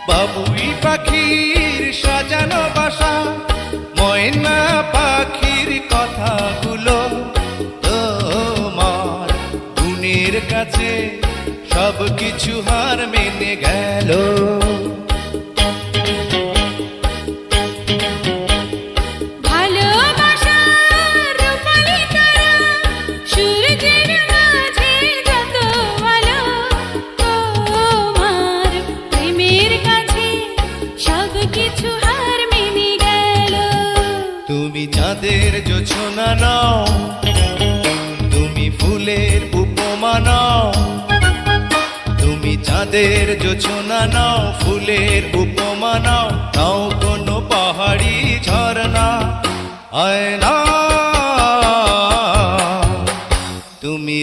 বাবুই পাখির সাজানো বাসা, ময়না পাখির কথাগুলো তোমার গুণের কাছে সব কিছু হার মেনে গেল। তুমি চাঁদের জোছনা নাও, তুমি ফুলের উপমা নাও, তুমি চাঁদের জোছনা নাও, ফুলের উপমা নাও, নাও কোনো পাহাড়ি ঝরনা। আয়না তুমি